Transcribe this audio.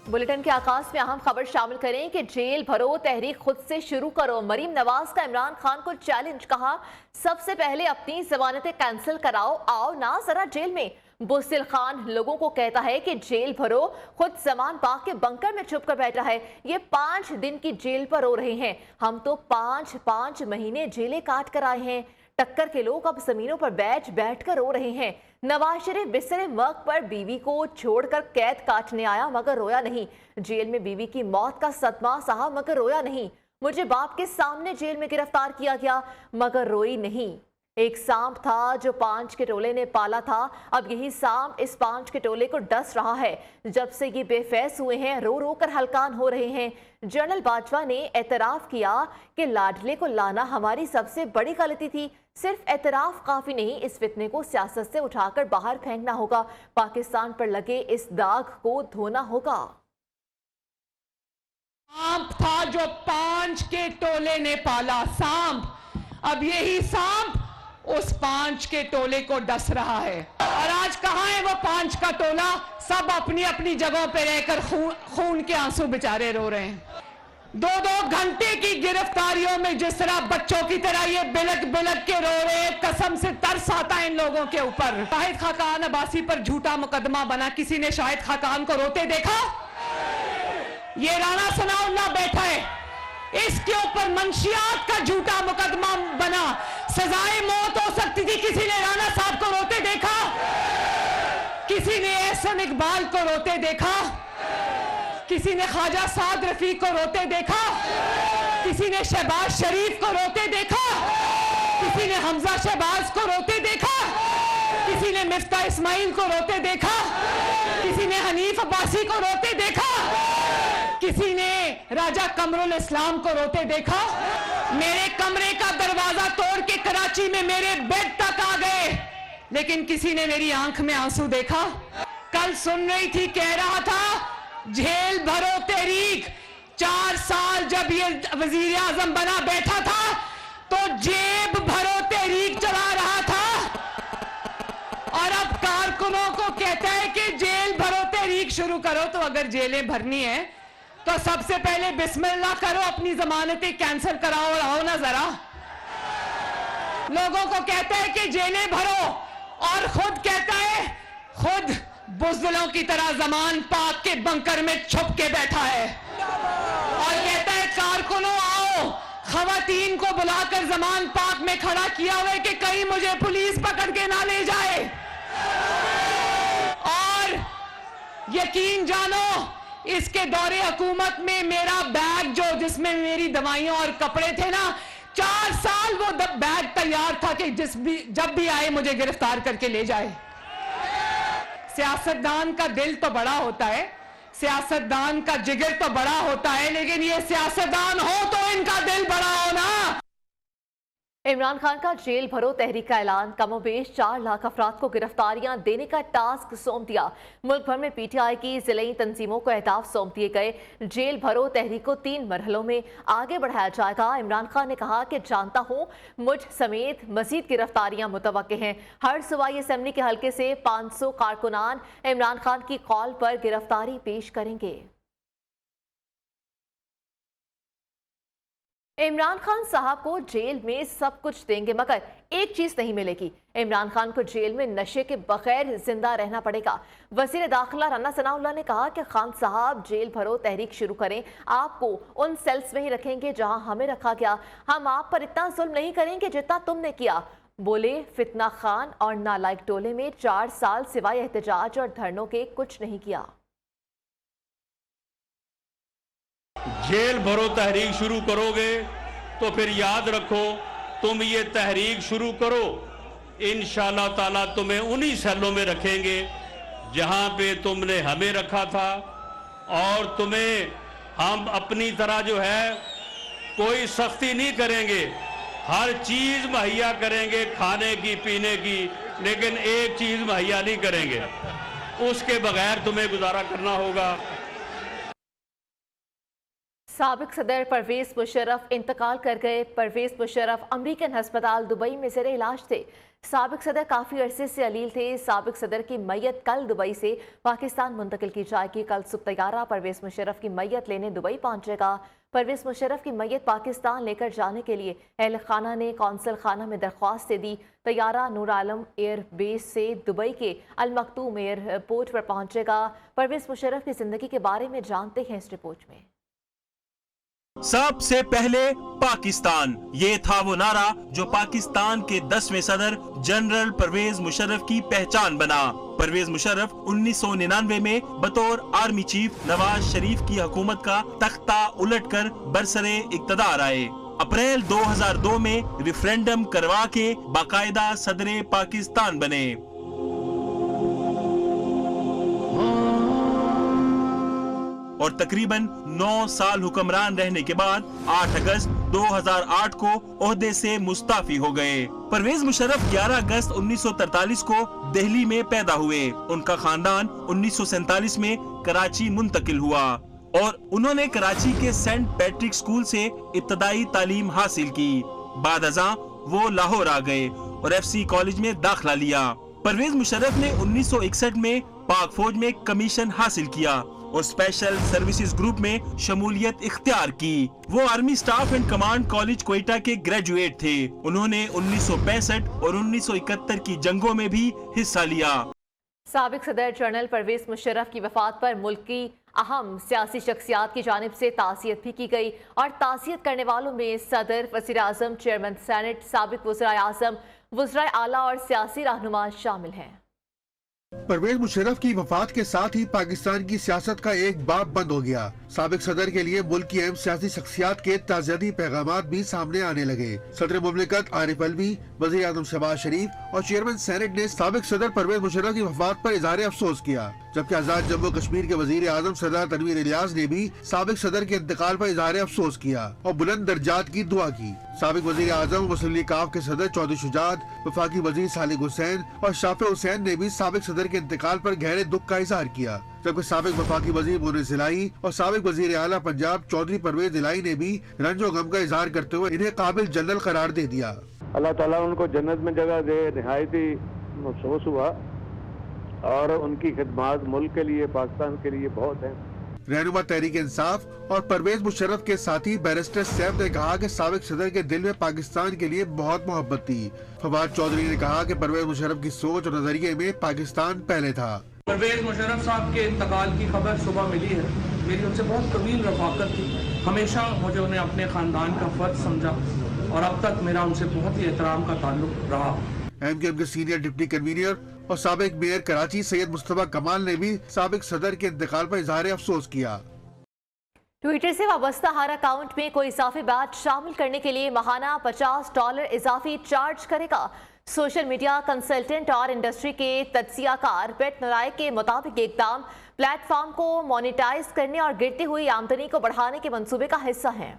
Bulletin के आगाज में अहम खबर शामिल करें कि जेल भरो तहरीक खुद से शुरू करो। मरीम नवाज का इमरान खान को चैलेंज, कहा सबसे पहले अपनी जमानतें कैंसिल कराओ, आओ ना जरा जेल में। बुस्सिल खान लोगों को कहता है कि जेल भरो, खुद जमान बाग के बंकर में छुप कर बैठा है। ये 5 दिन की जेल पर रो रहे हैं, हम तो 5 महीने जेलें काट कर आए हैं। टक्कर के लोग अब जमीनों पर बैठ कर रो रहे हैं। नवाज शरीफ बिस्तरे मर्ग पर बीवी को छोड़कर कैद काटने आया मगर रोया नहीं। जेल में बीवी की मौत का सदमा सहा मगर रोया नहीं। मुझे बाप के सामने जेल में गिरफ्तार किया गया मगर रोई नहीं। एक सांप था जो 5 के टोले ने पाला था, अब यही सांप इस 5 के टोले को डस रहा है। जब से ये बेफैस हुए हैं, रो रो कर हलकान हो रहे हैं। जनरल बाजवा ने एतराफ किया कि लाडले को लाना हमारी सबसे बड़ी गलती थी। सिर्फ एतराफ काफी नहीं, इस फितने को सियासत से उठाकर बाहर फेंकना होगा। पाकिस्तान पर लगे इस दाग को धोना होगा। सांप था जो 5 के टोले ने पाला सांप, अब यही सांप उस 5 के टोले को डस रहा है। और आज कहां है वो 5 का टोला? सब अपनी अपनी जगहों पे रहकर खून के आंसू बेचारे रो रहे हैं। 2-2 घंटे की गिरफ्तारियों में जिस तरह बच्चों की तरह ये बिलक बिलक के रो रहे हैं, कसम से तरस आता है इन लोगों के ऊपर। शाहिद खाकान अब्बासी पर झूठा मुकदमा बना, किसी ने शाहिद खाकान को रोते देखा? ये राणा सनाउल्लाह बैठा है, इसके ऊपर मंशियात का झूठा मुकदमा बना, सजाए मौत हो सकती थी। किसी ने राणा साहब को रोते देखा? किसी ने एहसन इकबाल को रोते देखा? किसी ने ख्वाजा साद रफीक को रोते देखा? किसी ने शहबाज शरीफ को रोते देखा? किसी ने हमजा शहबाज को रोते देखा? किसी ने मिफ्ता इस्माइल को रोते देखा? किसी ने हनीफ अब्बासी को रोते देखा? किसी ने राजा कमरुल इस्लाम को रोते देखा? मेरे कमरे का दरवाजा तोड़ के कराची में मेरे बेड तक आ गए, लेकिन किसी ने मेरी आंख में आंसू देखा? कल सुन रही थी, कह रहा था जेल भरो तहरीक। 4 साल जब ये वजीर आजम बना बैठा था तो जेब भरो तहरीक चला रहा था, और अब कारकुनों को कहता है कि जेल भरो तहरीक शुरू करो। तो अगर जेलें भरनी है तो सबसे पहले बिस्मिल्लाह करो, अपनी जमानतें कैंसिल कराओ और आओ ना जरा। लोगों को कहता है कि जेलें भरो, और खुद कहता है, खुद बुज़दिलों की तरह जमान पाक के बंकर में छुप के बैठा है, और कहता है कारकुनों आओ। खवातीन को बुलाकर जमान पाक में खड़ा किया हुआ है कि कहीं मुझे पुलिस पकड़ के ना ले जाए। और यकीन जानो, इसके दौरे हुकूमत में मेरा बैग जो जिसमें मेरी दवाइयां और कपड़े थे ना, 4 साल वो बैग तैयार था कि जब भी आए मुझे गिरफ्तार करके ले जाए। सियासतदान का दिल तो बड़ा होता है, सियासतदान का जिगर तो बड़ा होता है, लेकिन ये सियासतदान हो तो इनका दिल बड़ा हो ना। इमरान खान का जेल भरो तहरीक का ऐलान, कमोबेश 4 लाख अफराद को गिरफ्तारियां देने का टास्क सौंप दिया। मुल्क भर में पीटीआई की जिले तंजीमों को अहदाफ सौंप दिए गए। जेल भरो तहरीक को 3 मरहलों में आगे बढ़ाया जाएगा। इमरान खान ने कहा कि जानता हूं मुझ समेत मजीद गिरफ्तारियां मुतवक्के हैं। हर सूबाई असम्बली के हल्के से 500 कारकुनान इमरान खान की कॉल पर गिरफ्तारी पेश करेंगे। इमरान खान साहब को जेल में सब कुछ देंगे मगर एक चीज नहीं मिलेगी। इमरान खान को जेल में नशे के बगैर जिंदा रहना पड़ेगा। वजीर दाखिला राणा सनाउल्लाह ने कहा कि खान साहब जेल भरो तहरीक शुरू करें, आपको उन सेल्स में ही रखेंगे जहां हमें रखा गया। हम आप पर इतना जुल्म नहीं करेंगे जितना तुमने किया। बोले फितना खान और नालायक टोले में 4 साल सिवाय एहतजाज और धरनों के कुछ नहीं किया। जेल भरो तहरीक शुरू करोगे तो फिर याद रखो, तुम ये तहरीक शुरू करो, इंशाअल्लाह ताला तुम्हें उन्हीं सेलों में रखेंगे जहां पे तुमने हमें रखा था, और तुम्हें हम अपनी तरह जो है कोई सख्ती नहीं करेंगे, हर चीज मुहैया करेंगे, खाने की पीने की, लेकिन एक चीज मुहैया नहीं करेंगे, उसके बगैर तुम्हें गुजारा करना होगा। साबिक सदर परवेज मुशर्रफ इंतकाल कर गए। परवेज मुशर्रफ अमेरिकन हस्पताल दुबई में ज़ेरे इलाज थे। साबिक सदर काफ़ी अरसे से अलील थे। साबिक सदर की मैयत कल दुबई से पाकिस्तान मुंतकिल की जाएगी। कल सुबह तैयारा परवेज मुशर्रफ की मैयत लेने दुबई पहुंचेगा। परवेज मुशर्रफ की मैयत पाकिस्तान लेकर जाने के लिए अहल खाना ने कौंसल खाना में दरख्वास्त दे दी। तैयारा नूर आलम एयर बेस से दुबई के अल मखतूम एयरपोर्ट पर पहुंचेगा। परवेज मुशर्रफ की जिंदगी के बारे में जानते हैं इस रिपोर्ट में। सबसे पहले पाकिस्तान, ये था वो नारा जो पाकिस्तान के 10वें सदर जनरल परवेज मुशर्रफ की पहचान बना। परवेज मुशर्रफ 1999 में बतौर आर्मी चीफ नवाज शरीफ की हुकूमत का तख्ता उलटकर बरसरे इक्तदार आए। अप्रैल 2002 में रेफरेंडम करवा के बाकायदा सदर पाकिस्तान बने। और तकरीबन 9 साल हुक्मरान रहने के बाद 8 अगस्त 2008 को ओहदे से मुस्ताफी हो गए। परवेज मुशर्रफ 11 अगस्त 1943 को दिल्ली में पैदा हुए। उनका खानदान 1947 में कराची मुंतकिल हुआ और उन्होंने कराची के सेंट पैट्रिक स्कूल से इब्तदाई तालीम हासिल की। बाद अज़ां वो लाहौर आ गए और FC कॉलेज में दाखिला लिया। परवेज मुशर्रफ ने 1961 में पाक फौज में कमीशन हासिल किया और स्पेशल सर्विसेज ग्रुप में शमूलियत इख्तियार की। वो army staff and command college Quetta के ग्रेजुएट थे। उन्होंने 1965 और 1971 की जंगों में भी हिस्सा लिया। साबिक सदर जनरल परवेज मुशर्रफ की वफात पर मुल्क की अहम सियासी शख्सियात की जानिब से ताज़ियत भी की गई और ताज़ियत करने वालों में सदर, वज़ीर आज़म, चेयरमैन सेनेट, साबिक वज़ीर आज़म, वज़ीर आला और सियासी रहनुमा शामिल हैं। परवेज मुशर्रफ की वफात के साथ ही पाकिस्तान की सियासत का एक बाब बंद हो गया। साबिक सदर के लिए मुल्क की अहम सियासी शख्सियात के ताज़ियती पैगामात भी सामने आने लगे। सदर मुमलिकत आरिफ अलवी, वज़ीर आज़म शहबाज शरीफ और चेयरमैन सेनेट ने साबिक सदर परवेज मुशर्रफ की वफात पर इज़हार अफसोस किया, जबकि आज़ाद जम्मू कश्मीर के वज़ीर आज़म सरदार तनवीर इलियास ने भी साबिक सदर के इंतकाल पर इज़हार अफसोस किया और बुलंद दर्जात की दुआ की। साबिक वज़ीर आज़म मुस्लिम लीग काफ के सदर चौधरी शुजात, वफाकी वज़ीर सालिक हुसैन और शाफे हुसैन ने भी साबिक सदर के इंतकाल पर गहरे दुख का इज़हार किया, जबकि साबिक वफाकी वज़ीर मुनीर इलाही और साबिक वज़ीर आला पंजाब चौधरी परवेज इलाही ने भी रंजो गम का इज़हार करते हुए इन्हें काबिल जनरल करार दे दिया। अल्लाह ताला उनको जन्नत में जगह दे। निहायत ही अफसोस हुआ और उनकी खिदमत मुल्क के लिए, पाकिस्तान के लिए बहुत है। रहनुमा तहरीक इंसाफ और परवेज मुशर्रफ के साथी बैरिस्टर सैफ ने कहा कि साबिक सदर के दिल में पाकिस्तान के लिए बहुत मोहब्बत थी। फवाद चौधरी ने कहा कि परवेज मुशर्रफ की सोच और नजरिए में पाकिस्तान पहले था। परवेज मुशर्रफ साहब के इंतकाल की खबर सुबह मिली है। मेरी उनसे बहुत तवील रफ़ाकत थी। हमेशा मुझे उन्हें अपने खानदान का फर्ज समझा और अब तक मेरा उनसे बहुत ही एहतराम का ताल्लुक रहा। MKM के सीनियर डिप्टी कन्वीनर और साबिक मेयर कराची सैयद मुस्तफा कमाल ने भी साबिक सदर के इंतकाल पर इज़हार अफसोस किया। ट्विटर से वाबस्ता हर अकाउंट में कोई इजाफी बैच शामिल करने के लिए माहाना $50 इजाफी चार्ज करेगा। सोशल मीडिया कंसल्टेंट और इंडस्ट्री के तज्जियाकार बेट नराय के मुताबिक इकदाम प्लेटफॉर्म को मोनेटाइज करने और गिरती हुई आमदनी को बढ़ाने के मंसूबे का हिस्सा है।